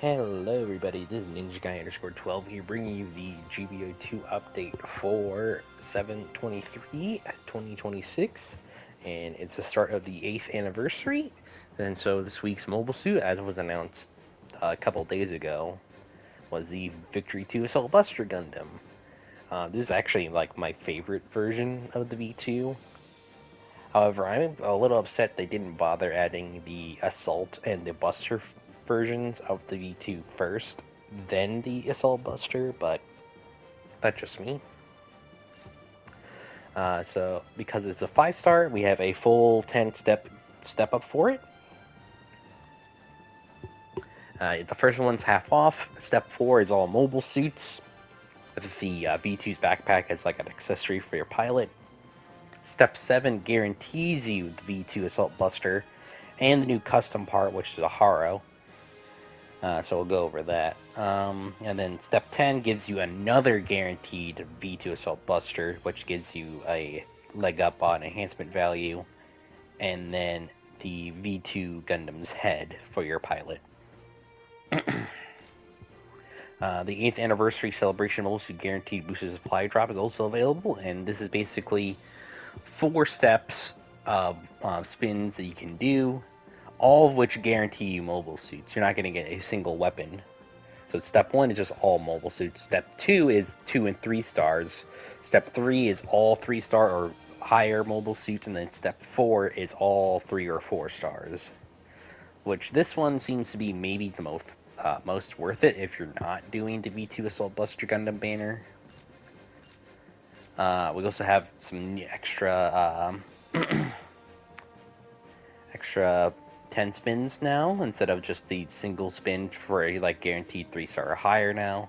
Hello everybody, this is Ninja Guy _12 here, bringing you the GBO2 update for 7/23/2026, and it's the start of the 8th anniversary. And so this week's mobile suit, as was announced a couple days ago, was the V2 Assault Buster Gundam. This is actually like my favorite version of the V2. However, I'm a little upset they didn't bother adding the Assault and the Buster versions of the V2 first, then the Assault Buster, but that's just me. So, because it's a 5-star, we have a full 10-step up for it. The first one's half off. Step 4 is all mobile suits, with the V2's backpack as like an accessory for your pilot. Step 7 guarantees you the V2 Assault Buster and the new custom part, which is a Haro. So we'll go over that. And then Step 10 gives you another guaranteed V2 Assault Buster, which gives you a leg up on enhancement value. And then the V2 Gundam's head for your pilot. The 8th anniversary celebration mobile suit guaranteed boosted supply drop is also available, and this is basically 4 steps of spins that you can do, all of which guarantee you mobile suits. You're not going to get a single weapon. So step 1 is just all mobile suits. Step 2 is 2 and 3 stars. Step 3 is all 3-star or higher mobile suits, and then step 4 is all 3 or 4 stars. Which this one seems to be maybe the most worth it if you're not doing the V2 Assault Buster Gundam banner. We also have some extra extra 10 spins now instead of just the single spin for a guaranteed 3-star or higher now.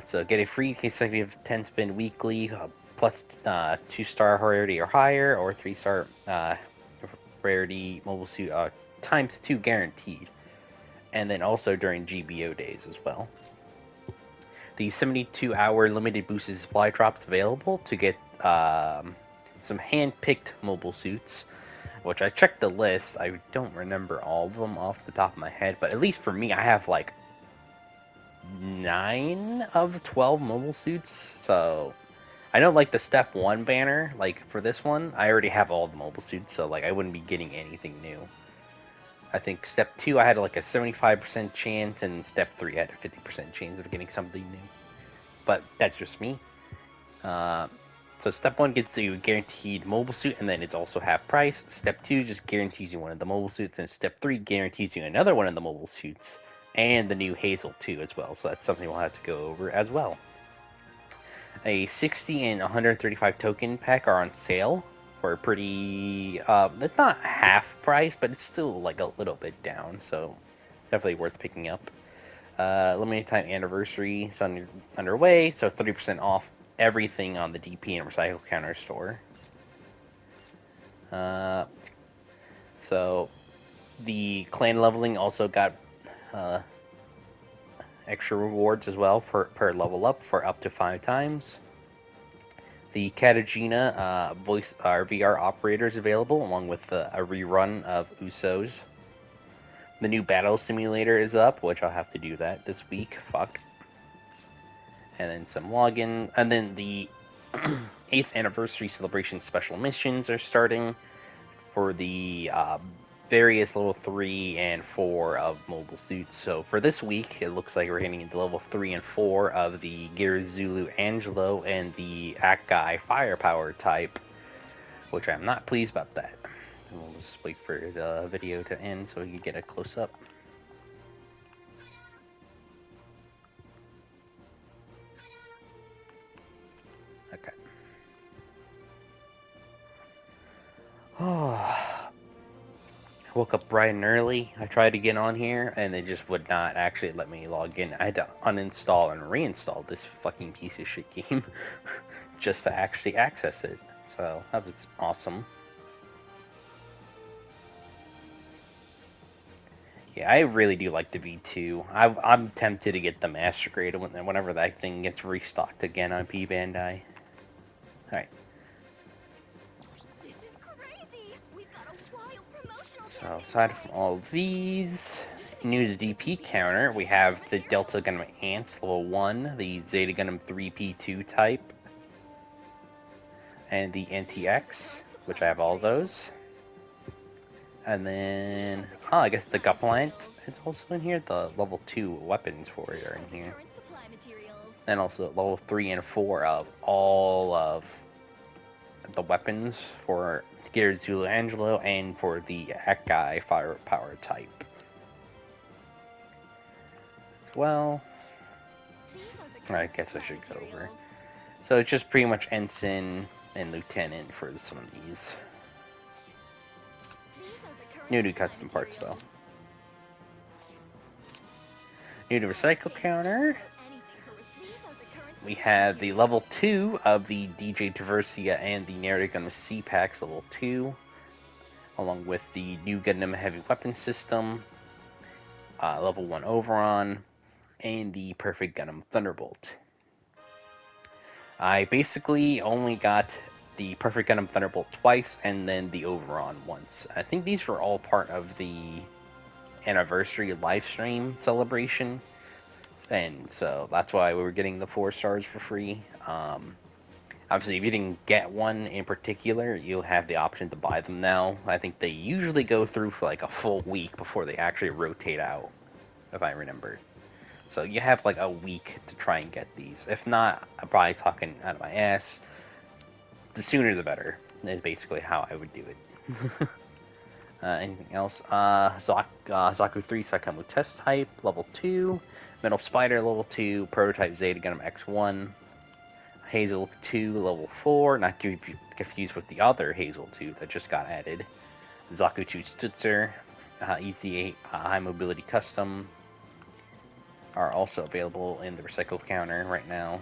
So get a free consecutive 10 spin weekly plus 2-star rarity or higher, or 3-star rarity mobile suit times 2 guaranteed. And then also during GBO days as well. The 72-hour limited boosted supply drops available to get some hand-picked mobile suits, which I checked the list. I don't remember all of them off the top of my head, but at least for me, I have like 9 of 12 mobile suits. So I know like the step 1 banner, like for this one, I already have all the mobile suits, so like I wouldn't be getting anything new. I think step 2 I had like a 75% chance, and step 3 I had a 50% chance of getting something new. But that's just me. So step 1 gets you a guaranteed mobile suit, and then it's also half price. Step 2 just guarantees you one of the mobile suits, and step 3 guarantees you another one of the mobile suits, and the new Hazel II as well. So that's something we'll have to go over as well. A 60 and 135 token pack are on sale for a pretty, it's not half price, but it's still like a little bit down, so definitely worth picking up. Limited time anniversary is underway, so 30% off everything on the DP and Recycle Counter store. So the clan leveling also got extra rewards as well per level up for up to 5 times. The Katagina voice VR operator is available, along with a rerun of Usos. The new battle simulator is up, which I'll have to do that this week. Fuck. And then some login. And then the 8th anniversary celebration special missions are starting for the various level 3 and 4 of mobile suits. So for this week, it looks like we're getting into level 3 and 4 of the Girazulu Angelo and the Akai Firepower type, which I'm not pleased about that. And we'll just wait for the video to end so we can get a close-up. Okay. Oh. I woke up bright and early. I tried to get on here, and it just would not actually let me log in. I had to uninstall and reinstall this fucking piece of shit game just to actually access it. So that was awesome. Yeah, I really do like the V2. I'm tempted to get the Master Grade whenever that thing gets restocked again on P Bandai. Alright. So aside from all these, New to DP counter, we have the Delta Gundam Ants level 1, the Zeta Gundam 3P2 type, and the NTX, which I have all those. And then, I guess the Guplant is also in here. The level 2 weapons for it are in here. And also level 3 and 4 of all of the weapons for Gear Zulu Angelo and for the Akai firepower type. As well, I guess I should go over. So it's just pretty much Ensign and Lieutenant for some of these. New to custom parts though. New to recycle counter. We have the level 2 of the DJ Diversia and the Narrative Gundam C-Packs level 2, along with the new Gundam Heavy Weapon System, level 1 Overon, and the Perfect Gundam Thunderbolt. I basically only got the Perfect Gundam Thunderbolt twice, and then the Overon once. I think these were all part of the anniversary livestream celebration. And so that's why we were getting the 4 stars for free. Obviously, if you didn't get one in particular, you'll have the option to buy them now. I think they usually go through for like a full week before they actually rotate out, if I remember. So you have like a week to try and get these. If not, I'm probably talking out of my ass. The sooner the better is basically how I would do it. Anything else? Zaku 3 Saikamu test type, level 2. Metal Spider, level 2. Prototype Zeta Gundam X1. Hazel II, level 4. Not to be confused with the other Hazel II that just got added. Zaku 2 Stutzer. EZ8 High Mobility Custom are also available in the recycle counter right now.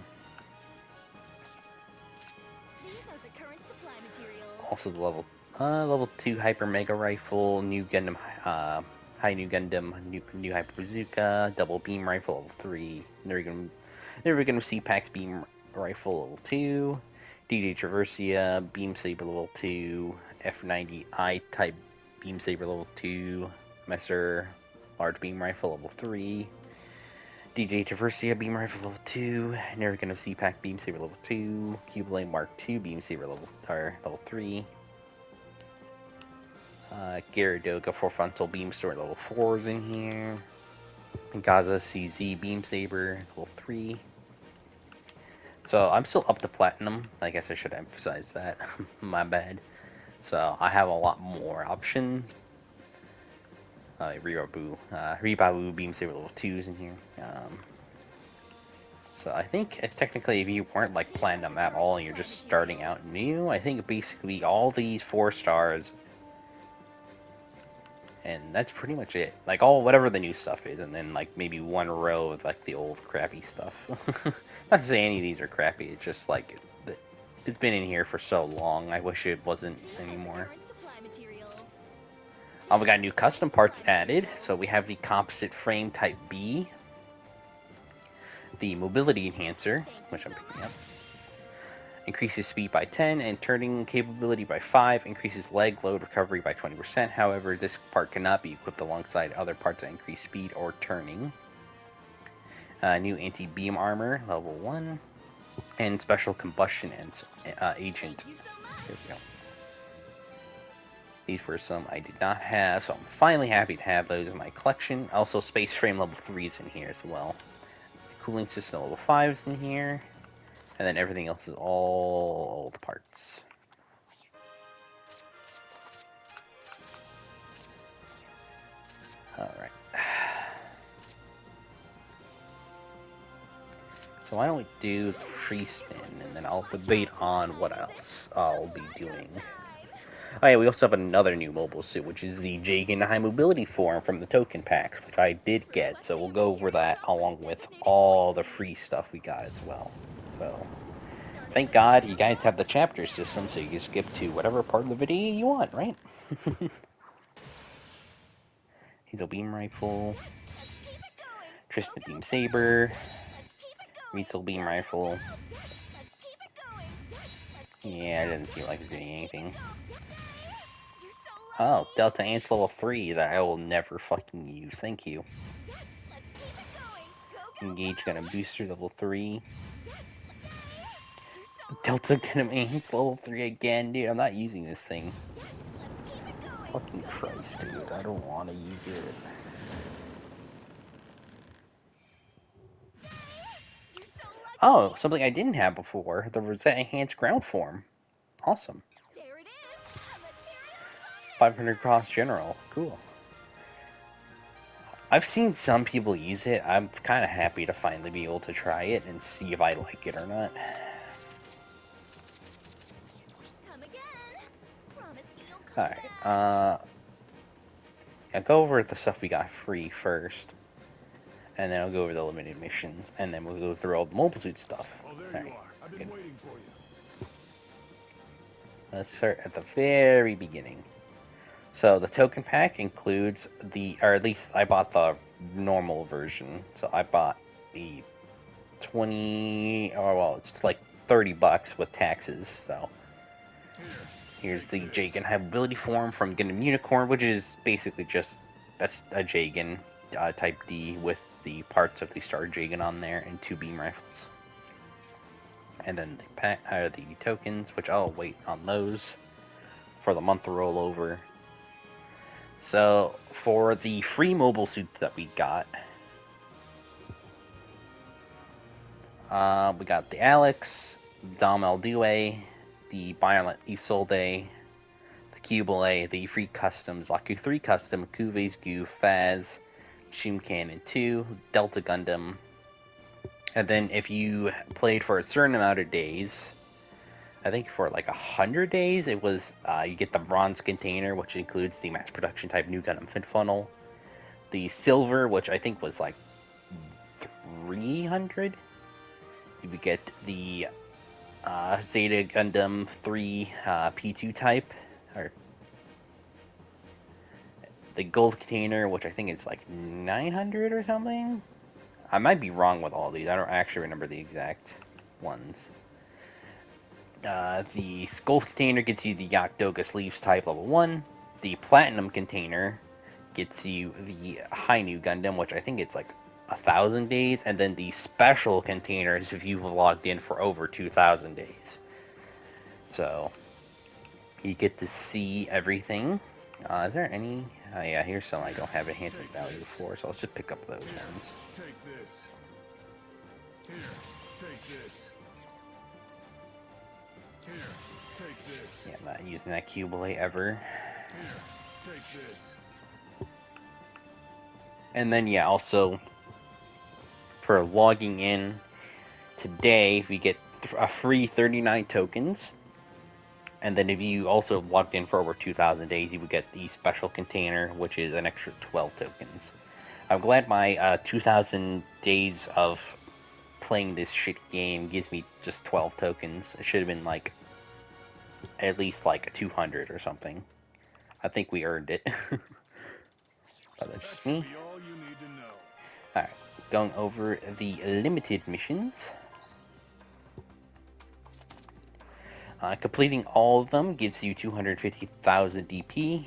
Also the level 2 Hyper Mega Rifle, new Gundam, High New Gundam, new Hyper Bazooka, Double Beam Rifle level 3, Never Gundam C-Packs Beam Rifle level 2, DJ Traversia Beam Saber level 2, F90I Type Beam Saber level 2, Messer Large Beam Rifle level 3, DJ Traversia Beam Rifle level 2, Never Gundam C-Pack Beam Saber level 2, Cubalane Mark II Beam Saber level 3, Gyaradoga 4 Frontal Beam Sword level 4 is in here, Gaza CZ Beam Saber level 3. So I'm still up to Platinum. I guess I should emphasize that. My bad. So I have a lot more options. Ribabu Beam Saber level 2 is in here. So I think technically if you weren't like Platinum at all and you're just starting out new, I think basically all these 4 stars, and that's pretty much it. Like whatever the new stuff is, and then like maybe 1 row of like the old crappy stuff. Not to say any of these are crappy, it's just like it's been in here for so long, I wish it wasn't anymore. We got new custom parts added, so we have the Composite Frame Type B, the Mobility Enhancer, which I'm picking up, increases speed by 10 and turning capability by 5, increases leg load recovery by 20%. However, this part cannot be equipped alongside other parts that increase speed or turning. New anti-beam armor, level 1, and special combustion agent. Here we go. These were some I did not have, so I'm finally happy to have those in my collection. Also, Space Frame level 3 is in here as well. The cooling system level 5 is in here. And then everything else is all old parts. Alright. So why don't we do the free spin, and then I'll debate on what else I'll be doing. Oh yeah, we also have another new mobile suit, which is the Jegan High Mobility form from the token packs, which I did get. So we'll go over that along with all the free stuff we got as well. So thank God you guys have the chapter system, so you can skip to whatever part of the video you want, right? Hazel Beam Rifle, Tristan Beam Saber, Riesel Beam Rifle. Yeah, it doesn't seem like it's doing anything. Oh, Delta Ants level 3 that I will never fucking use. Thank you. Yes, let's keep it going. Go, go, Engage go. Gundam Booster level 3. Yes, you're so Delta lucky. Gundam Ants level 3 again, dude. I'm not using this thing. Yes, let's keep it going. Fucking Go, go, Christ, dude. go. I don't want to use it. You're so Oh, lucky. something I didn't have before. The Rosette Enhanced Ground Form. Awesome. There it is. A materials 500 Cross bonanza. General. Cool. I've seen some people use it. I'm kind of happy to finally be able to try it and see if I like it or not. Come again. Promise me you'll come Alright, back. I'll go over the stuff we got free first. And then I'll go over the limited missions. And then we'll go through all the mobile suit stuff. Oh, there Alright, you are. I've been good. waiting for you. Let's start at the very beginning. So the token pack includes or at least I bought the normal version. So I bought the 20, or well, it's like $30 with taxes. So here's the Jegan Hability Form from Gundam Unicorn, which is basically just that's a Jegan Type D with the parts of the Star Jegan on there and 2 beam rifles. And then the tokens, which I'll wait on those for the month rollover. So for the free mobile suit that we got the Alex, Dom Due, the Violent Isolde, the Cubile, the Free Customs, Laku 3 Custom, Kuve's Goo, Faz, Shim Cannon 2, Delta Gundam. And then if you played for a certain amount of days, I think for like 100 days, it was you get the bronze container, which includes the mass production type new Gundam Fin Funnel, the silver, which I think was like 300. You would get the Zeta Gundam 3 P2 type, or the gold container, which I think is like 900 or something. I might be wrong with all these. I don't actually remember the exact ones. The gold container gets you the Yakdoga sleeves type level 1. The platinum container gets you the High New Gundam, which I think it's like 1,000 days, and then the special containers if you've logged in for over 2,000 days. So you get to see everything. Is there any? Oh yeah, here's some I don't have enhancement value for, so let's just pick up those ones. Take this. Here, take this. Here, take this. Yeah, I'm not using that Cubile ever. Here, take this. And then yeah, also for logging in today, we get a free 39 tokens. And then if you also logged in for over 2,000 days, you would get the special container, which is an extra 12 tokens. I'm glad my 2,000 days of playing this shit game gives me just 12 tokens. It should have been like at least like 200 or something. I think we earned it. But that's just me. Be all you need to know. Alright, going over the limited missions. Completing all of them gives you 250,000 DP.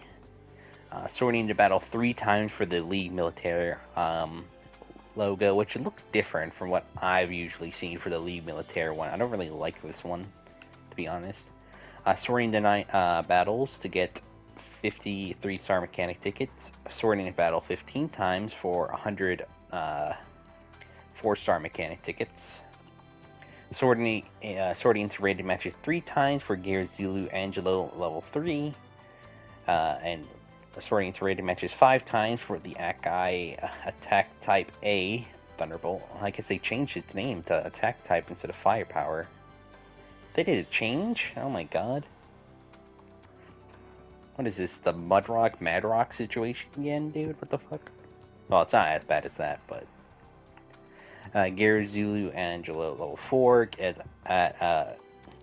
Sorting the battle 3 times for the League Militaire logo, which it looks different from what I've usually seen for the League Militaire one. I don't really like this one, to be honest. Sorting the 9 battles to get 50 3-star mechanic tickets. Sorting a battle 15 times for 100 4-star mechanic tickets. Sorting into rated matches 3 times for Gear Zulu Angelo level 3. And sorting into rated matches 5 times for the Akai Attack Type A Thunderbolt. I guess they changed its name to Attack Type instead of Firepower. They did a change? Oh my god. What is this, the Madrock situation again, dude? What the fuck? Well, it's not as bad as that, but... Gear Zulu Angelo level 4 at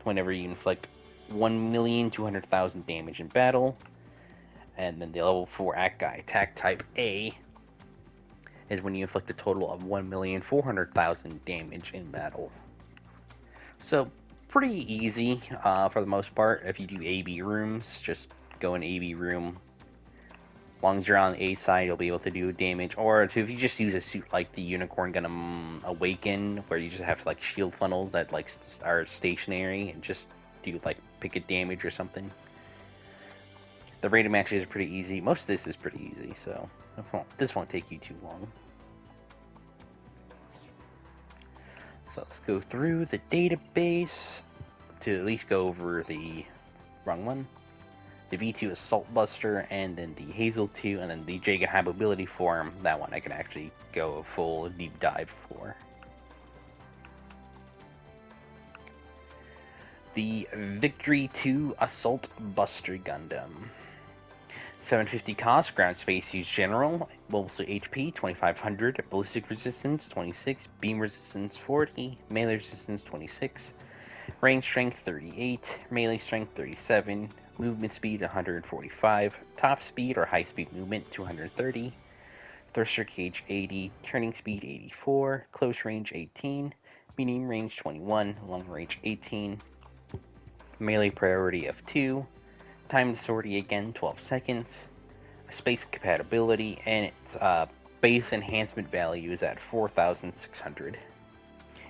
whenever you inflict 1,200,000 damage in battle. And then the level 4 Akai Attack Type A is when you inflict a total of 1,400,000 damage in battle. So, pretty easy for the most part. If you do AB rooms, just go in AB room, As long as you're on the A side, you'll be able to do damage. Or if you just use a suit like the Unicorn Gundam Awaken, where you just have like shield funnels that like are stationary and just do like picket damage or something. The rated matches are pretty easy. Most of this is pretty easy, so this won't take you too long. So let's go through the database to at least go over the wrong one. The V2 Assault Buster, and then the Hazel II, and then the Jegan High Mobility form. That one I can actually go a full deep dive for. The V2 Assault Buster Gundam. 750 cost, ground space use general, mobile suit HP 2500, ballistic resistance 26, beam resistance 40, melee resistance 26, range strength 38, melee strength 37, movement speed 145, top speed or high speed movement 230, thruster gauge 80, turning speed 84, close range 18, medium range 21, long range 18, melee priority of 2, time to sortie again 12 seconds, space compatibility, and its base enhancement value is at 4,600.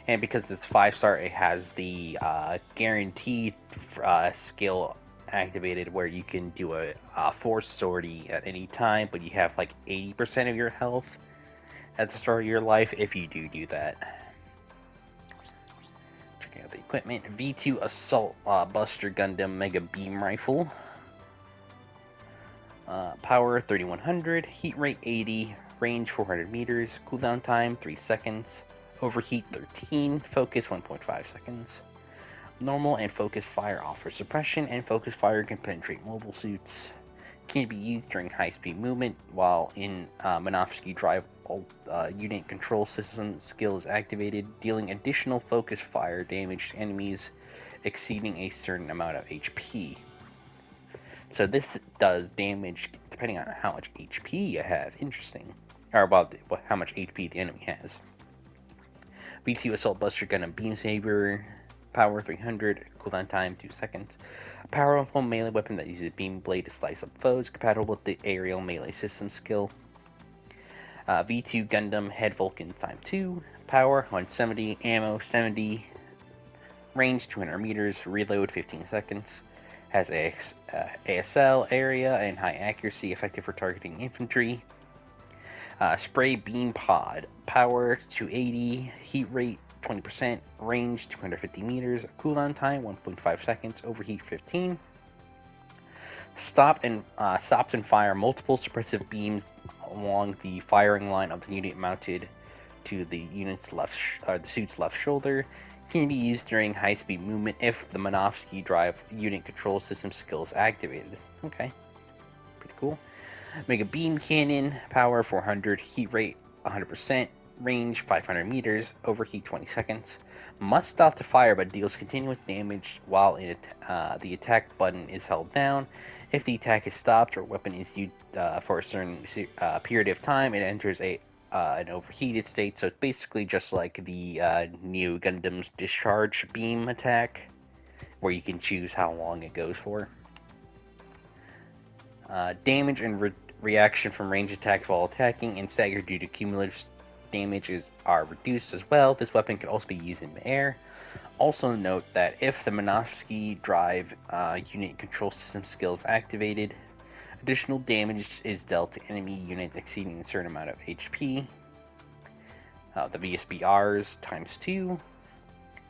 And because it's 5-star, it has the guaranteed skill activated where you can do a forced sortie at any time, but you have like 80% of your health at the start of your life if you do that. Checking out the equipment. V2 Assault Buster Gundam Mega Beam Rifle. Power 3100, heat rate 80, range 400 meters, cooldown time 3 seconds, overheat 13, focus 1.5 seconds. Normal and focus fire offer suppression, and focus fire can penetrate mobile suits. Can be used during high-speed movement, while in Minovsky Drive unit control system skill is activated, dealing additional focus fire damage to enemies exceeding a certain amount of HP. So this does damage depending on how much HP you have. Interesting. Or about how much HP the enemy has. V2 Assault Buster Gundam Beam Saber. Power 300. Cooldown time 2 seconds. A powerful melee weapon that uses beam blade to slice up foes. Compatible with the aerial melee system skill. V2 Gundam Head Vulcan Time 2. Power 170. Ammo 70. Range 200 meters. Reload 15 seconds. Has ASL area and high accuracy, effective for targeting infantry. Spray beam pod, power 280, heat rate 20%, range 250 meters, cooldown time 1.5 seconds, overheat 15. Stops and fire multiple suppressive beams along the firing line of the unit mounted to the suit's left shoulder. Can be used during high-speed movement if the Minovsky Drive unit control system skill is activated. Okay, pretty cool. Mega Beam Cannon, power 400, heat rate 100%, range 500 meters, overheat 20 seconds. Must stop to fire but deals continuous damage while the attack button is held down. If the attack is stopped or weapon is used for a certain period of time, it enters an overheated state, so it's basically just like the new Gundam's discharge beam attack, where you can choose how long it goes for. Damage and reaction from range attacks while attacking and stagger due to cumulative damages are reduced as well. This weapon can also be used in the air. Also note that if the Minovsky Drive unit control system skill is activated, additional damage is dealt to enemy units exceeding a certain amount of HP. The VSBRs times 2.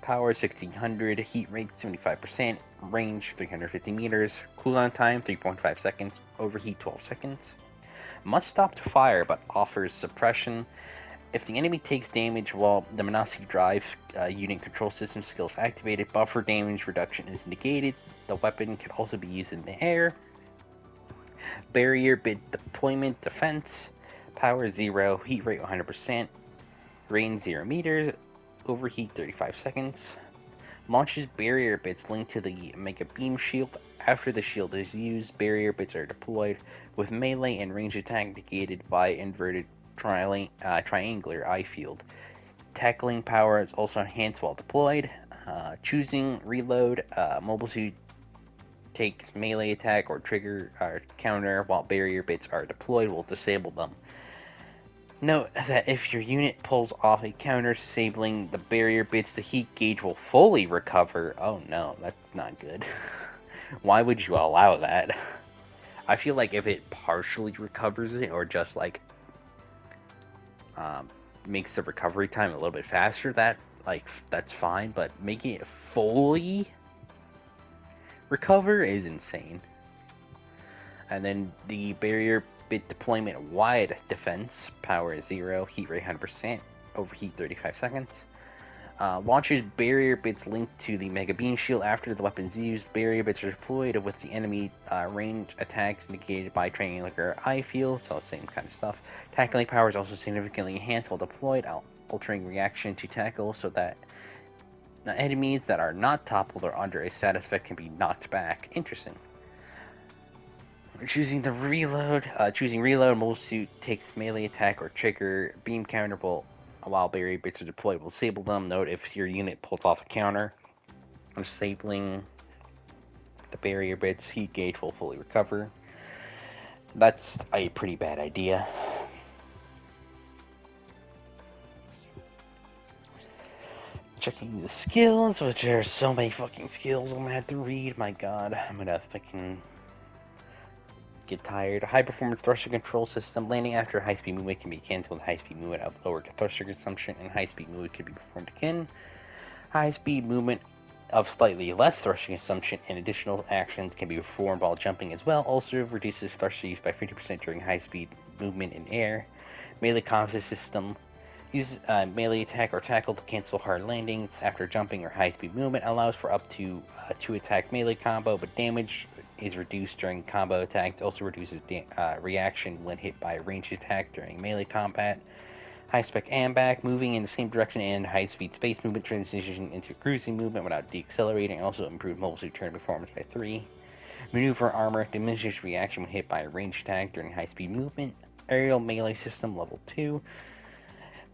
Power 1600, heat rate 75%, range 350 meters, cooldown time 3.5 seconds, overheat 12 seconds. Must stop to fire but offers suppression. If the enemy takes damage while the Minovsky Drive unit control system skill is activated, buffer damage reduction is negated. The weapon can also be used in the air. Barrier bit deployment defense, power 0, heat rate 100%, range 0 meters, overheat 35 seconds. Launches barrier bits linked to the Mega Beam Shield. After the shield is used, barrier bits are deployed, with melee and range attack negated by inverted triangular eye field. Tackling power is also enhanced while deployed. Choosing reload, mobile suit takes melee attack or trigger or counter while barrier bits are deployed will disable them. Note that if your unit pulls off a counter disabling the barrier bits, the heat gauge will fully recover. Oh no, that's not good. Why would you allow that? I feel like if it partially recovers it or just like makes the recovery time a little bit faster, that's fine. But making it fully recover is insane. And then the barrier bit deployment wide defense, power is 0, heat rate 100%, overheat 35 seconds. Launches barrier bits linked to the Mega Beam Shield after the weapon's used. Barrier bits are deployed with the enemy range attacks indicated by triangular eye field, so same kind of stuff. Tackling power is also significantly enhanced while deployed, altering reaction to tackle so that enemies that are not toppled or under a status effect can be knocked back. Interesting. Choosing reload, mobile suit takes melee attack or trigger beam counter while barrier bits are deployed will disable them. Note if your unit pulls off a counter, disabling the barrier bits, heat gauge will fully recover. That's a pretty bad idea. Checking the skills, which there are so many fucking skills I'm gonna have to read. My god, I'm gonna fucking get tired. High performance thruster control system. Landing after high speed movement can be canceled. High speed movement of lower thruster consumption and high speed movement can be performed again. High speed movement of slightly less thruster consumption and additional actions can be performed while jumping as well. Also reduces thruster use by 50% during high speed movement in air. Melee composite system. Use melee attack or tackle to cancel hard landings after jumping or high speed movement. Allows for up to 2 attack melee combo, but damage is reduced during combo attacks. Also reduces reaction when hit by a ranged attack during melee combat. High spec and back, moving in the same direction and high speed space movement transition into cruising movement without deaccelerating. Also improved mobile suit turn performance by 3. Maneuver armor diminishes reaction when hit by a ranged attack during high speed movement. Aerial melee system level 2.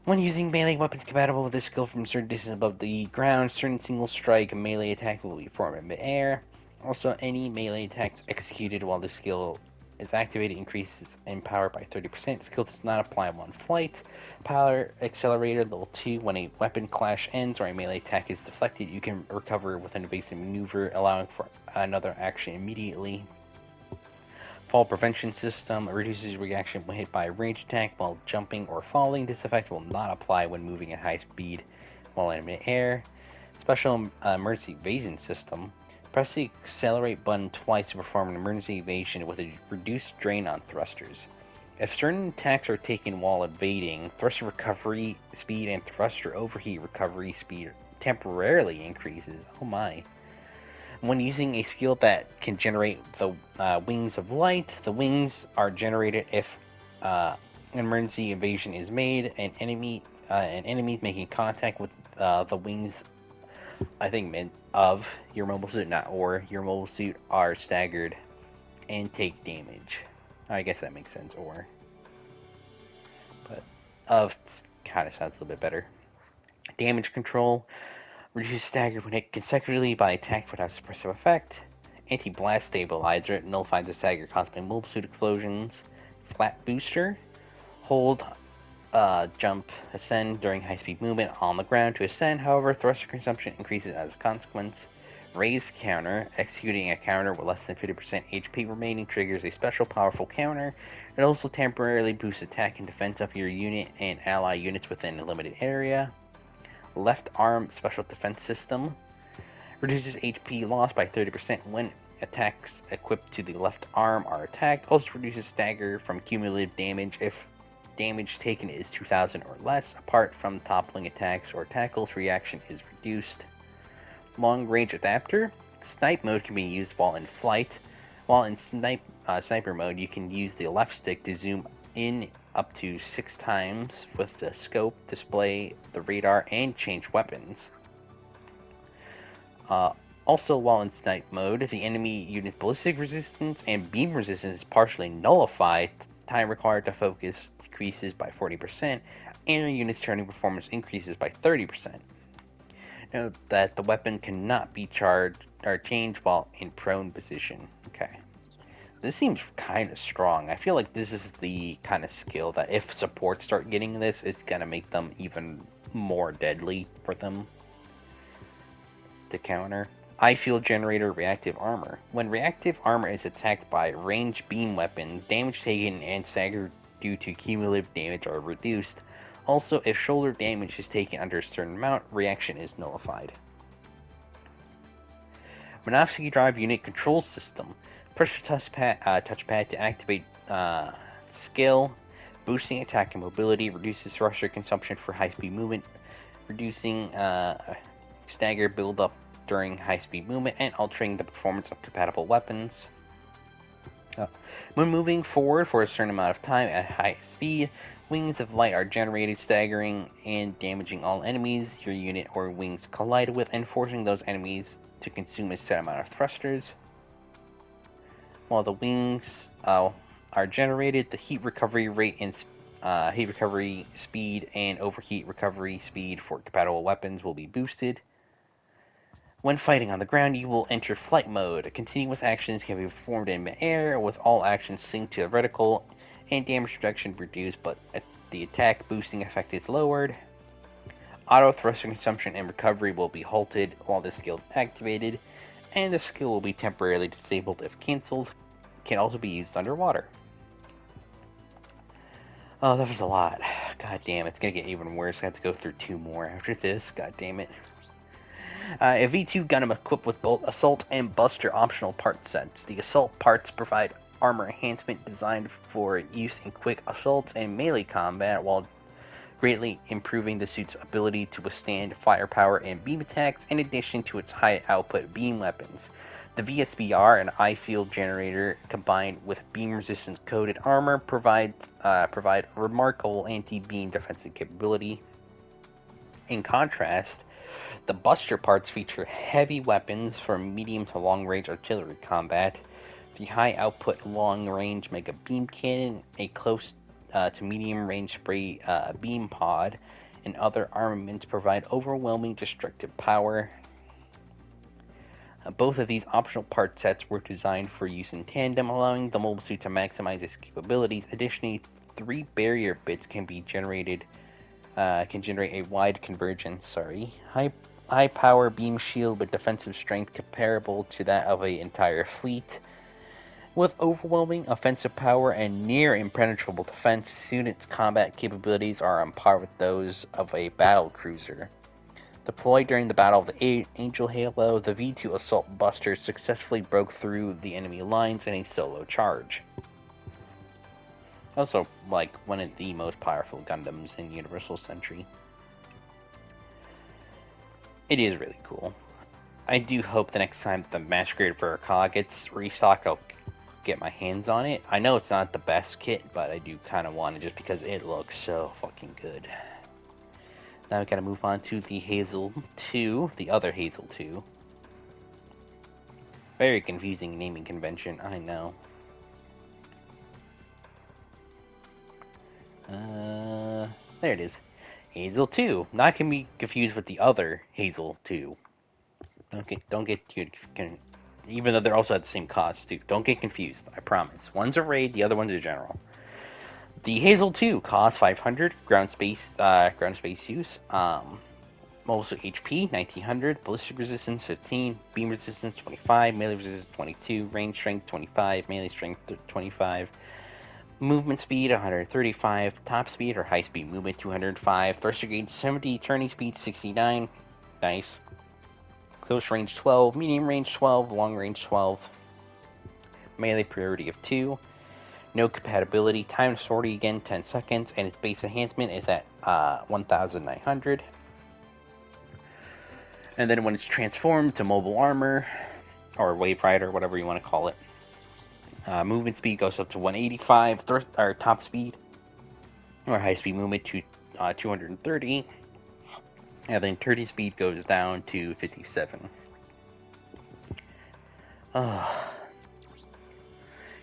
When using melee weapons compatible with this skill from certain distance above the ground, certain single strike melee attack will be performed in mid-air. Also, any melee attacks executed while this skill is activated increases in power by 30%. Skill does not apply on flight. Power accelerator level 2. When a weapon clash ends or a melee attack is deflected, you can recover with an evasive maneuver, allowing for another action immediately. Fall prevention system reduces reaction when hit by a ranged attack while jumping or falling. This effect will not apply when moving at high speed while in mid-air. Special emergency evasion system. Press the accelerate button twice to perform an emergency evasion with a reduced drain on thrusters. If certain attacks are taken while evading, thruster recovery speed and thruster overheat recovery speed temporarily increases. Oh my. When using a skill that can generate the wings of light, the wings are generated if an emergency evasion is made and enemies making contact with the wings, I think meant of your mobile suit, not or your mobile suit, are staggered and take damage. I guess that makes sense, or. But of kind of sounds a little bit better. Damage control. Reduces stagger when hit consecutively by attack without suppressive effect. Anti-blast stabilizer nullifies the stagger caused by mobile suit explosions. Flat booster. Hold, jump, ascend during high-speed movement on the ground to ascend. However, thruster consumption increases as a consequence. Raise counter. Executing a counter with less than 50% HP remaining triggers a special powerful counter. It also temporarily boosts attack and defense of your unit and ally units within a limited area. Left arm special defense system reduces HP loss by 30% when attacks equipped to the left arm are attacked. Also reduces stagger from cumulative damage if damage taken is 2,000 or less. Apart from toppling attacks or tackles, reaction is reduced. Long range adapter. Snipe mode can be used while in flight. While in sniper mode, you can use the left stick to zoom in up to 6 times with the scope, display the radar, and change weapons. Also, while in snipe mode, the enemy unit's ballistic resistance and beam resistance is partially nullified. Time required to focus decreases by 40%, and your unit's turning performance increases by 30%. Note that the weapon cannot be charged or change while in prone position. Okay. This seems kind of strong. I feel like this is the kind of skill that if supports start getting this, it's going to make them even more deadly for them to counter. Eye Field Generator Reactive Armor. When reactive armor is attacked by ranged beam weapons, damage taken and stagger due to cumulative damage are reduced. Also, if shoulder damage is taken under a certain amount, reaction is nullified. Monofsky Drive Unit Control System. Press the touchpad to activate skill. Boosting attack and mobility, reduces thruster consumption for high-speed movement, reducing stagger buildup during high-speed movement, and altering the performance of compatible weapons. When moving forward for a certain amount of time at high speed, wings of light are generated, staggering and damaging all enemies your unit or wings collide with, and forcing those enemies to consume a set amount of thrusters. While the wings are generated, the heat recovery rate and heat recovery speed and overheat recovery speed for compatible weapons will be boosted. When fighting on the ground, you will enter flight mode. Continuous actions can be performed in mid-air, with all actions synced to the reticle, and damage reduction reduced, but the attack boosting effect is lowered. Auto thruster consumption and recovery will be halted while this skill is activated, and the skill will be temporarily disabled if cancelled. Can also be used underwater. Oh, that was a lot. God damn, it's gonna get even worse. I have to go through 2 more after this. God damn it. A V2 Gundam equipped with both Assault and Buster optional part sets. The Assault parts provide armor enhancement designed for use in quick assaults and melee combat, while greatly improving the suit's ability to withstand firepower and beam attacks, in addition to its high output beam weapons. The VSBR and Eye Field Generator, combined with beam-resistant coated armor, provide remarkable anti-beam defensive capability. In contrast, the Buster parts feature heavy weapons for medium to long-range artillery combat. The high-output long-range Mega Beam Cannon, a close to medium-range spray beam pod, and other armaments provide overwhelming destructive power. Both of these optional part sets were designed for use in tandem, allowing the mobile suit to maximize its capabilities. Additionally, 3 barrier bits can generate a wide convergence. High power beam shield with defensive strength comparable to that of an entire fleet. With overwhelming offensive power and near impenetrable defense, unit's combat capabilities are on par with those of a battle cruiser. Deployed during the Battle of the Angel Halo, the V2 Assault Buster successfully broke through the enemy lines in a solo charge. Also, like, one of the most powerful Gundams in Universal Century. It is really cool. I do hope the next time the Masquerade Veracog gets restocked, I'll get my hands on it. I know it's not the best kit, but I do kind of want it just because it looks so fucking good. Now we gotta move on to the Hazel II, the other Hazel II. Very confusing naming convention, I know. There it is. Hazel II. Not can be confused with the other Hazel II. Don't get even though they're also at the same cost too. Don't get confused, I promise. One's a raid, the other one's a general. The Hazel II costs 500, ground space use. Also HP 1900, ballistic resistance 15, beam resistance 25, melee resistance 22, range strength 25, melee strength 25, movement speed 135, top speed or high speed movement 205, thruster gauge 70, turning speed 69. Nice. Close range 12, medium range 12, long range 12. Melee priority of 2. No compatibility. Time to sortie again 10 seconds, and its base enhancement is at 1900. And then when it's transformed to mobile armor, or wave rider, whatever you want to call it, movement speed goes up to 185, or top speed, or high speed movement to 230, and then turning speed goes down to 57.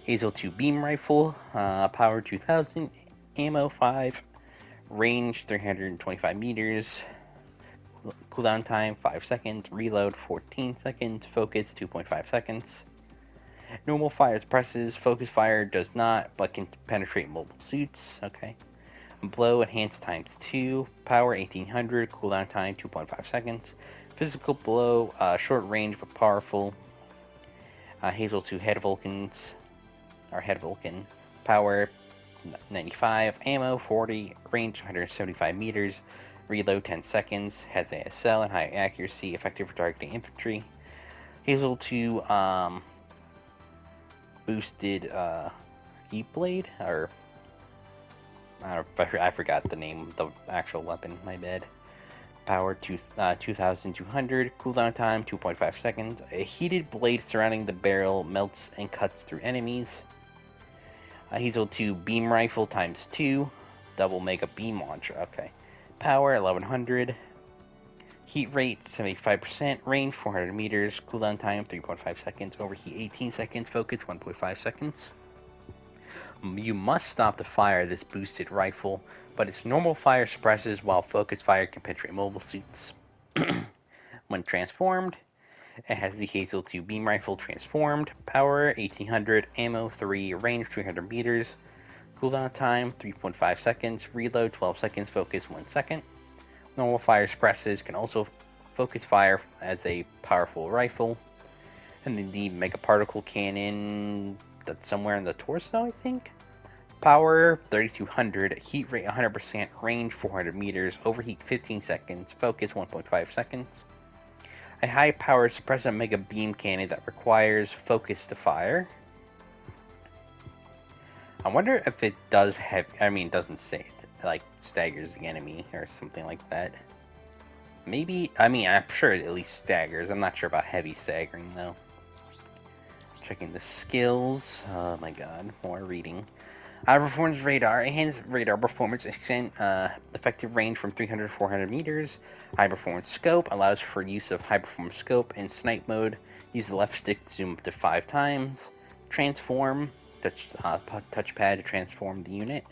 Hazel II beam rifle, power 2000, ammo 5, range 325 meters. Cooldown time 5 seconds. Reload 14 seconds. Focus 2.5 seconds. Normal fire suppresses. Focus fire does not, but can penetrate mobile suits. Okay. Blow enhanced times 2. Power 1800. Cooldown time 2.5 seconds. Physical blow, short range but powerful. Hazel II Head Vulcans. Or Head Vulcan. Power 95. Ammo 40. Range 175 meters. Reload 10 seconds. Has ASL and high accuracy. Effective for targeting infantry. Hazel II boosted Heat Blade, or I forgot the name of the actual weapon, my bad. Power 2200, cooldown time 2.5 seconds. A heated blade surrounding the barrel melts and cuts through enemies. Hazel II beam rifle times 2, double mega beam launcher. Okay. Power 1100. Heat rate 75%, range 400 meters, cooldown time 3.5 seconds, overheat 18 seconds, focus 1.5 seconds. You must stop the fire of this boosted rifle, but its normal fire suppresses while focus fire can penetrate mobile suits. When transformed, it has the Hazel II beam rifle transformed, power 1800, ammo 3, range 300 meters, cooldown time 3.5 seconds, reload 12 seconds, focus 1 second. Normal fire suppresses can also focus fire as a powerful rifle. And then the mega particle cannon that's somewhere in the torso, I think. Power 3200, heat rate 100%, range 400 meters, overheat 15 seconds, focus 1.5 seconds. A high powered suppressive mega beam cannon that requires focus to fire. I wonder if it does have, it doesn't say it, like staggers the enemy or something like that. Maybe, I'm sure it at least staggers. I'm not sure about heavy staggering though. Checking the skills. Oh my god, more reading. High performance radar. Enhanced radar performance extend effective range from 300 to 400 meters. High performance scope allows for use of high performance scope in snipe mode. Use the left stick to zoom up to 5 times. Transform. Touchpad to transform the unit.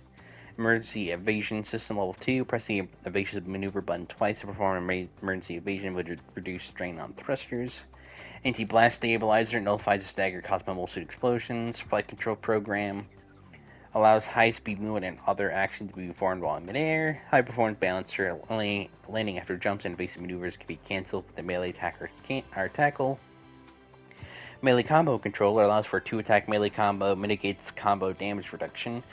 Emergency evasion system level 2. Press the evasive maneuver button twice to perform emergency evasion, would reduce strain on thrusters. Anti-blast stabilizer nullifies the stagger caused by mobile suit explosions. Flight control program allows high-speed movement and other actions to be performed while in midair. High-performance balancer landing after jumps and evasive maneuvers can be cancelled with the melee attack or tackle. Melee combo controller allows for a 2-attack melee combo, mitigates combo damage reduction.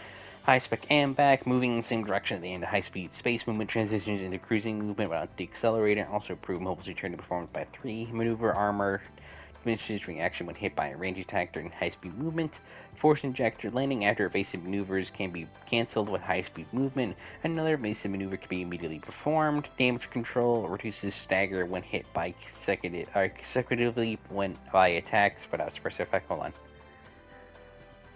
High-spec AMBAC, moving in the same direction at the end of high-speed space movement transitions into cruising movement without deaccelerating. Also improve mobile suit turning performance by 3. Maneuver armor diminishes reaction when hit by a range attack during high-speed movement. Force injector landing after evasive maneuvers can be cancelled with high-speed movement. Another evasive maneuver can be immediately performed. Damage control reduces stagger when hit by consecutively when by attacks without suppressive effect. Hold on.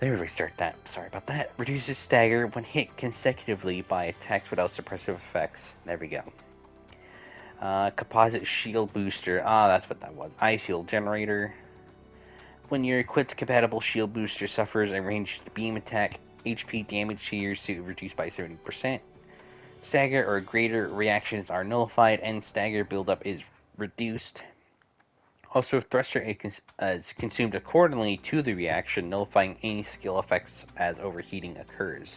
Let me restart that. Sorry about that. Reduces stagger when hit consecutively by attacks without suppressive effects. There we go. Composite shield booster. That's what that was. Eye shield generator. When your equipped compatible shield booster suffers a ranged beam attack, HP damage to your suit reduced by 70%. Stagger or greater reactions are nullified and stagger buildup is reduced. Also, thruster is consumed accordingly to the reaction, nullifying any skill effects as overheating occurs.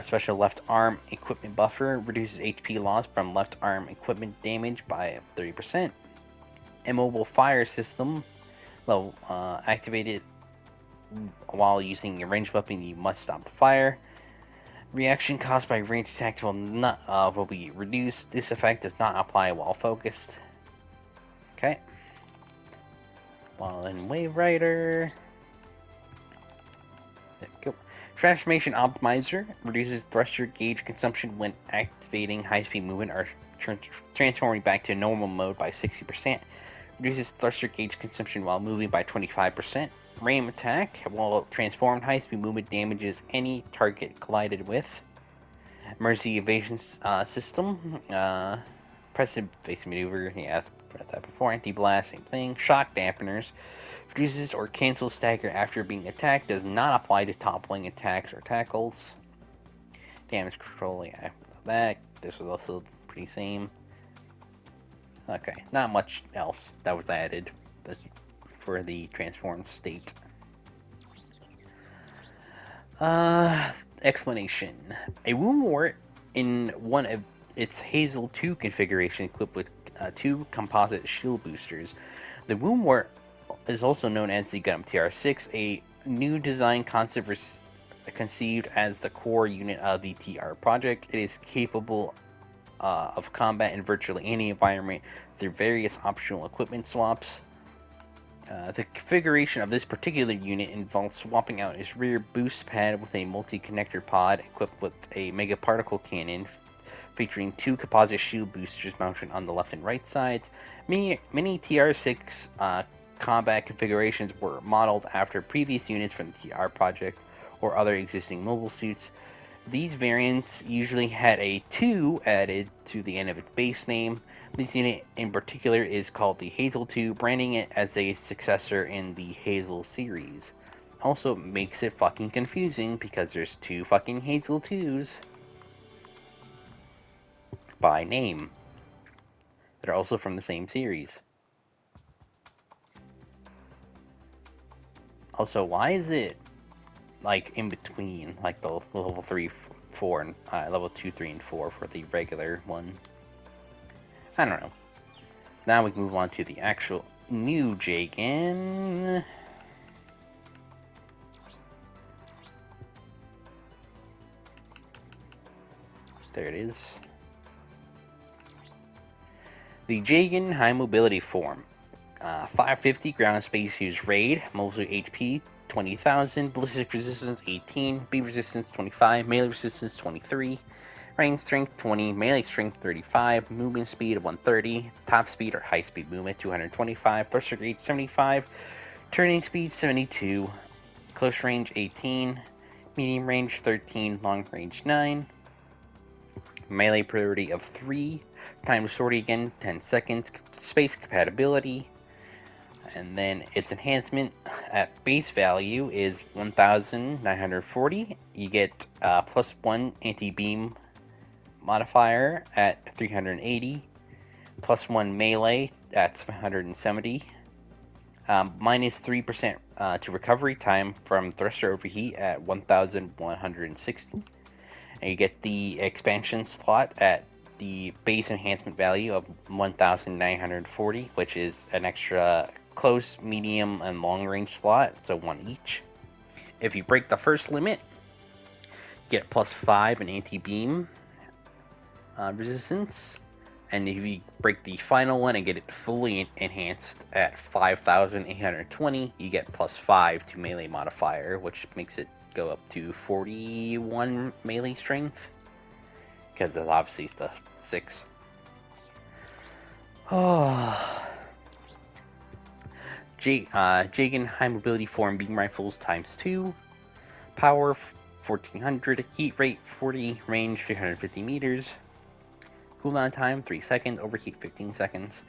Special left arm equipment buffer reduces HP loss from left arm equipment damage by 30%. Immobile fire system, activated while using a ranged weapon, you must stop the fire. Reaction caused by ranged attacks will be reduced. This effect does not apply while focused. Okay. While in Wave Rider. There we go. Transformation Optimizer reduces thruster gauge consumption when activating high-speed movement or transforming back to normal mode by 60%. Reduces thruster gauge consumption while moving by 25%. Ram attack, while transformed high-speed movement damages any target collided with. Emergency evasion system. Press evasive maneuver. Yeah, I've read that before. Anti-blast, same thing. Shock dampeners. Reduces or cancels stagger after being attacked. Does not apply to toppling attacks or tackles. Damage control, yeah, that. This was also pretty same. Okay, not much else that was added for the transformed state. Explanation. A womb wart in one of its Hazel II configuration equipped with 2 composite shield boosters. The womb wart is also known as the Gundam TR6, a new design concept conceived as the core unit of the TR project. It is capable of combat in virtually any environment through various optional equipment swaps. The configuration of this particular unit involves swapping out its rear boost pad with a multi-connector pod equipped with a mega particle cannon featuring 2 composite shield boosters mounted on the left and right sides. Many TR6 combat configurations were modeled after previous units from the TR project or other existing mobile suits. These variants usually had a 2 added to the end of its base name. This unit in particular is called the Hazel II, branding it as a successor in the Hazel series. Also makes it fucking confusing because there's 2 fucking Hazel IIs by name that are also from the same series. Also, why is it like in between, like the level 3, 4, and level 2, 3, and 4 for the regular one? I don't know. Now we can move on to the actual new Jegan. There it is. The Jegan High Mobility Form. 550 ground space use raid, mostly HP 20,000, ballistic resistance 18, beam resistance 25, melee resistance 23, range strength 20, melee strength 35, movement speed 130, top speed or high speed movement 225, thruster rate 75, turning speed 72, close range 18, medium range 13, long range 9, melee priority of 3, time to sortie again 10 seconds, space compatibility, and then its enhancement at base value is 1,940. You get plus 1 anti-beam modifier at 380, plus 1 melee at 770, minus 3% to recovery time from thruster overheat at 1,160. And you get the expansion slot at the base enhancement value of 1,940, which is an extra close, medium, and long range slot, so 1 each. If you break the first limit, get plus 5 in anti-beam resistance. And if you break the final one and get it fully enhanced at 5,820, you get plus 5 to melee modifier, which makes it go up to 41 melee strength. Because that's obviously the 6. Oh. Jegan High Mobility Form Beam Rifles times 2. Power 1400. Heat rate 40. Range 350 meters. Cooldown time 3 seconds. Overheat 15 seconds.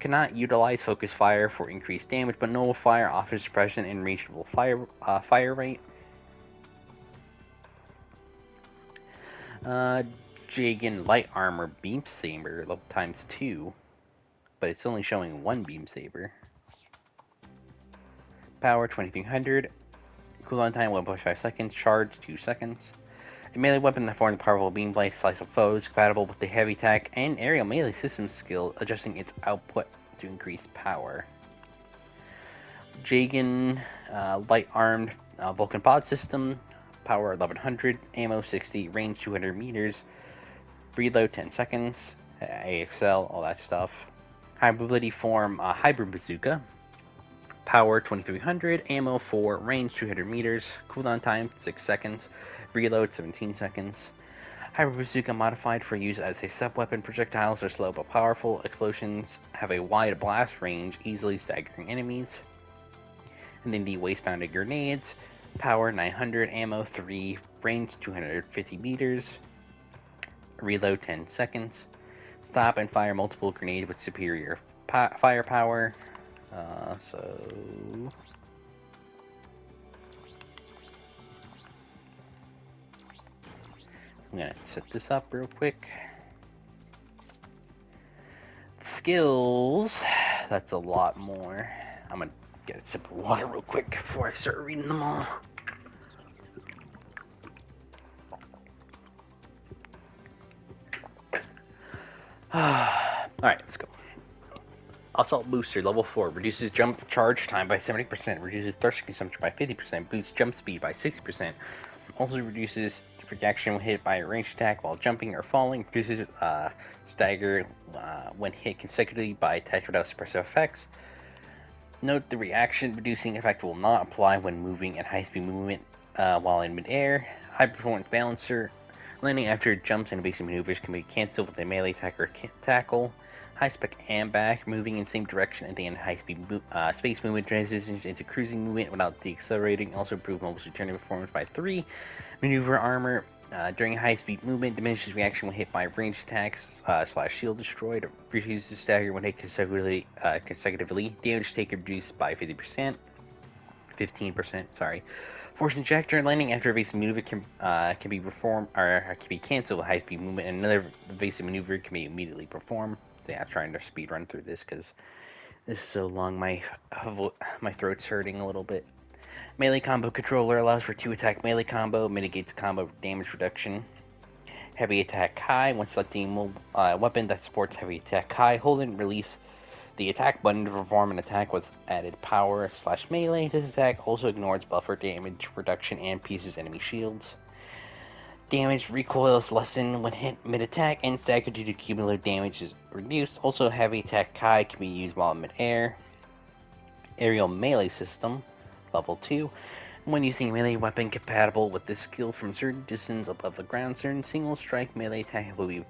Cannot utilize focus fire for increased damage, but normal fire offers suppression and reasonable fire rate. Jegan Light Armor Beam Saber level times 2, but it's only showing 1 beam saber. Power 2300. Cooldown time 1.5 seconds. Charge 2 seconds. A melee weapon that forms a powerful beam blade slice of foes, compatible with the heavy attack and aerial melee system skill, adjusting its output to increase power. Jegan Light Armed Vulcan Pod System. Power 1100. Ammo 60. Range 200 meters. Reload 10 seconds. AXL, all that stuff. High mobility form Hybrid Bazooka. Power 2300, ammo 4, range 200 meters, cooldown time 6 seconds, reload 17 seconds. Hybrid Bazooka modified for use as a sub-weapon. Projectiles are slow but powerful. Explosions have a wide blast range, easily staggering enemies. And then the waist-mounted grenades. Power 900, ammo 3, range 250 meters, reload 10 seconds. Stop and fire multiple grenades with superior firepower. So I'm gonna set this up real quick. skills, that's a lot more. I'm gonna get a sip of water real quick before I start reading them all. Alright, let's go. Assault Booster, level 4. Reduces jump charge time by 70%. Reduces thrust consumption by 50%. Boosts jump speed by 60%. Also reduces reaction when hit by a ranged attack while jumping or falling. Reduces stagger when hit consecutively by attacks without suppressive effects. Note the reaction reducing effect will not apply when moving at high speed movement while in midair. High performance balancer. Landing after jumps and evasive maneuvers can be cancelled with a melee attack or tackle. High spec and back, moving in same direction at the end of high speed space movement transitions into cruising movement without deaccelerating. Also improve mobile returning performance by 3. Maneuver armor during high speed movement diminishes reaction when hit by ranged attacks / shield destroyed. Reduces stagger when hit consecutively. Damage taken reduced by 50%. 15%, sorry. Force injector landing after evasive maneuver can be performed or can be cancelled with high speed movement, and another evasive maneuver can be immediately performed. Yeah, I'm trying to speed run through this because this is so long. My throat's hurting a little bit. Melee combo controller allows for 2 attack melee combo, mitigates combo damage reduction. Heavy attack high. When selecting a weapon that supports heavy attack high, hold and release the attack button to perform an attack with added power / melee. This attack also ignores buffer damage reduction and pierces enemy shields. Damage recoil is lessened when hit mid-attack, and stagger due to cumulative damage is reduced. Also, heavy attack Kai can be used while in mid-air. Aerial melee system, level 2. When using a melee weapon compatible with this skill from certain distance above the ground, certain single strike melee attack will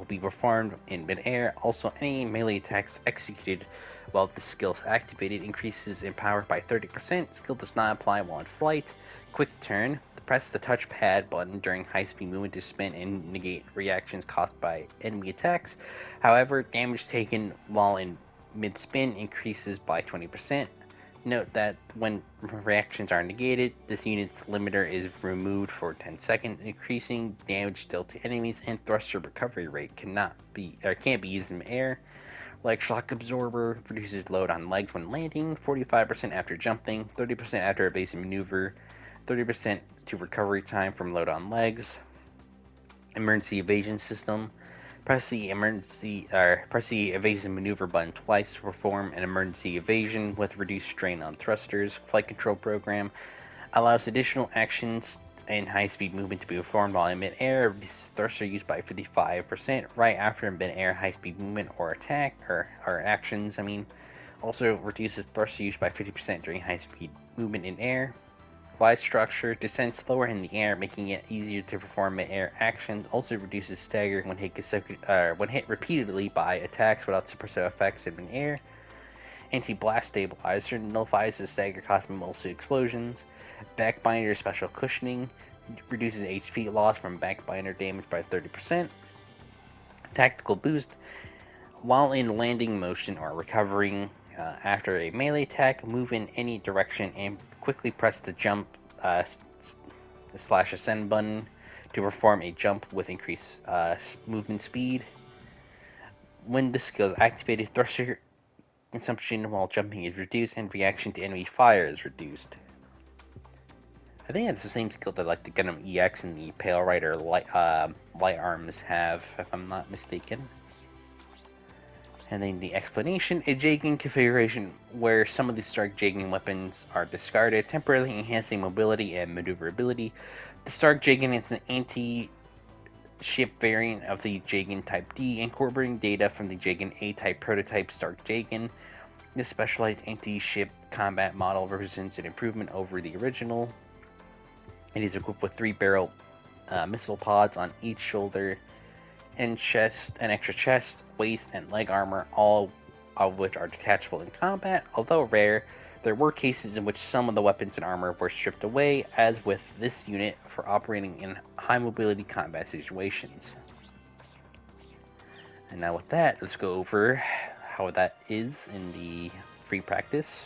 be performed in mid-air. Also, any melee attacks executed while the skill is activated increases in power by 30%. Skill does not apply while in flight. Quick turn. Press the touchpad button during high-speed movement to spin and negate reactions caused by enemy attacks. However, damage taken while in mid-spin increases by 20%. Note that when reactions are negated, this unit's limiter is removed for 10 seconds, increasing damage dealt to enemies, and thruster recovery rate can't be used in air. Leg shock absorber reduces load on legs when landing, 45% after jumping, 30% after evasive maneuver, 30% to recovery time from load on legs. Emergency evasion system. Press the evasive maneuver button twice to perform an emergency evasion with reduced strain on thrusters. Flight control program allows additional actions in high-speed movement to be performed while in mid-air. Thruster used by 55% right after mid-air high-speed movement or attack or actions. Also reduces thruster used by 50% during high-speed movement in air. Glide structure descends slower in the air, making it easier to perform mid-air actions. Also reduces stagger when hit repeatedly by attacks without suppressive effects in mid-air. Anti-blast stabilizer nullifies the stagger causing mostly explosions. Backbinder special cushioning reduces HP loss from backbinder damage by 30%. Tactical boost while in landing motion or recovering after a melee attack, move in any direction and quickly press the jump / ascend button to perform a jump with increased movement speed. When this skill is activated, thruster consumption while jumping is reduced and reaction to enemy fire is reduced. I think it's the same skill that like the Gundam EX and the Pale Rider light arms have, if I'm not mistaken. And then the explanation, a Jegan configuration where some of the Stark Jegan weapons are discarded, temporarily enhancing mobility and maneuverability. The Stark Jegan is an anti-ship variant of the Jegan Type D, incorporating data from the Jegan A-Type prototype Stark Jegan. This specialized anti-ship combat model represents an improvement over the original. It is equipped with 3-barrel missile pods on each shoulder and chest, an extra chest, waist, and leg armor, all of which are detachable in combat. Although rare, there were cases in which some of the weapons and armor were stripped away, as with this unit, for operating in high mobility combat situations. And now with that, let's go over how that is in the free practice.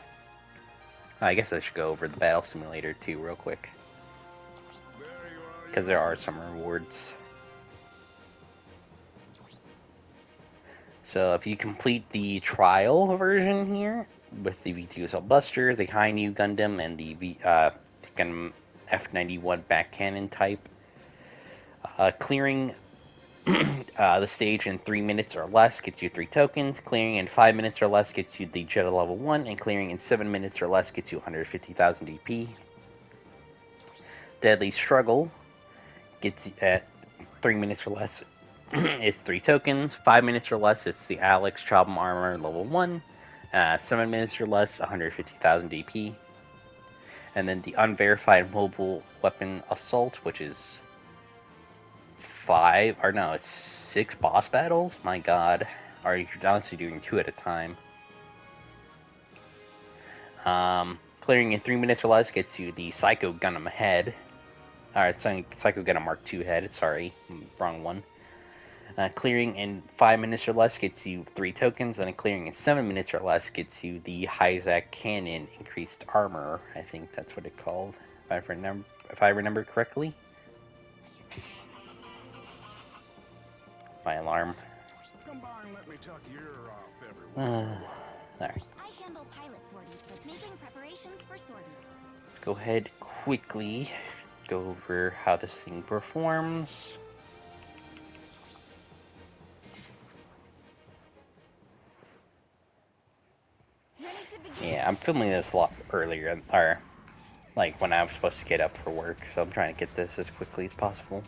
I guess I should go over the battle simulator too real quick, because there are some rewards. So if you complete the trial version here with the V2 Assault Buster, the High New Gundam, and the Gundam F91 back cannon type, clearing the stage in 3 minutes or less gets you 3 tokens, clearing in 5 minutes or less gets you the Jetta level 1, and clearing in 7 minutes or less gets you 150,000 DP. Deadly Struggle gets you at 3 minutes or less, it's 3 tokens, 5 minutes or less, it's the Alex Chobham Armor level 1, 7 minutes or less, 150,000 DP. And then the Unverified Mobile Weapon Assault, which is 6 boss battles? My god. Or you're honestly doing 2 at a time. Clearing in 3 minutes or less gets you the Psycho Gundam head. Alright, Psycho Gundam Mark II head, sorry, wrong one. Clearing in 5 minutes or less gets you 3 tokens, and clearing in 7 minutes or less gets you the Hazel Cannon Increased Armor. I think that's what it's called, if I remember correctly. My alarm. Come by and let me tuck your ear off every Alright. I handle pilot sorties for making preparations for sortie. Let's go ahead quickly go over how this thing performs. Ready to begin? Yeah, I'm filming this a lot earlier, or like when I was supposed to get up for work, so I'm trying to get this as quickly as possible.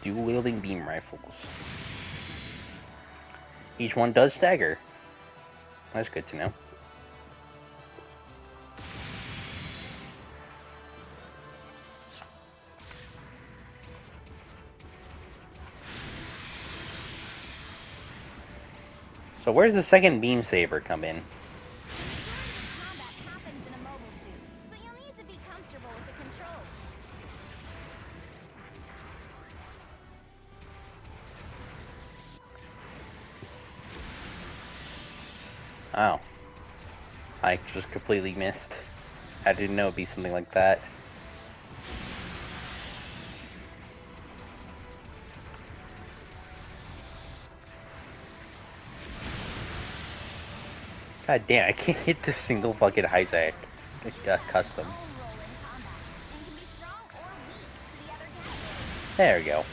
Dual-wielding beam rifles. Each one does stagger. That's good to know. So where's the second beam saber come in? Combat happens in a mobile suit, so you'll need to be comfortable with the controls. Oh. I just completely missed. I didn't know it'd be something like that. God damn, I can't hit this single fucking Isaac custom. There we go.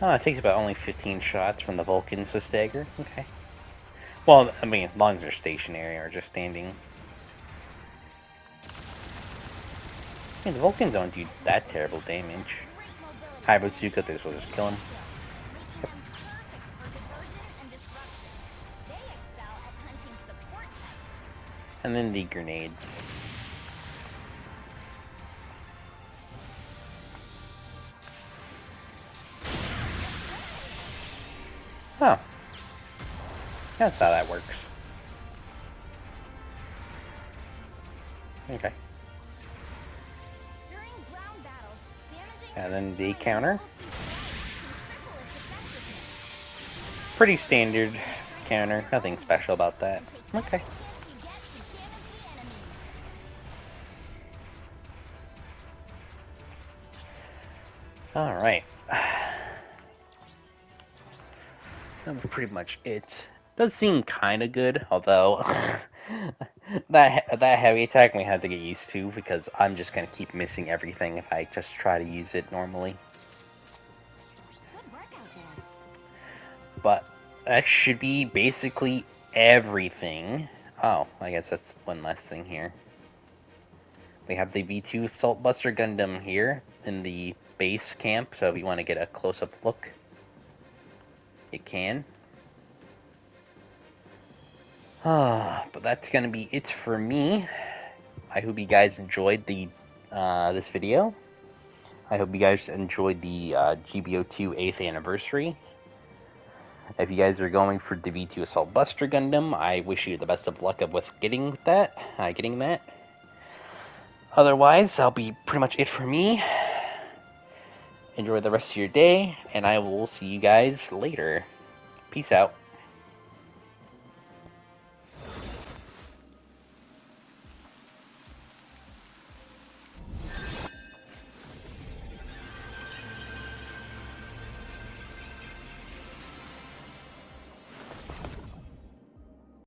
Oh, it takes about only 15 shots from the Vulcans to stagger. Okay. Well, I mean, as long as they're stationary or just standing. Yeah, the Vulcans don't do that terrible damage. High bazooka, this will just kill him. Yep. And then the grenades. Oh. That's how that works. Okay. And then the counter. Pretty standard counter. Nothing special about that. Okay. Alright. That was pretty much it. Does seem kind of good, although that heavy attack we have to get used to because I'm just gonna keep missing everything if I just try to use it normally. Good work out there. But that should be basically everything. Oh, I guess that's one last thing here. We have the V2 Assault Buster Gundam here in the base camp, so if you want to get a close-up look, you can. But that's gonna be it for me. I hope you guys enjoyed the this video. I hope you guys enjoyed the GBO2 8th anniversary. If you guys are going for the V2 Assault Buster Gundam, I wish you the best of luck with getting that. Otherwise, that'll be pretty much it for me. Enjoy the rest of your day, and I will see you guys later. Peace out.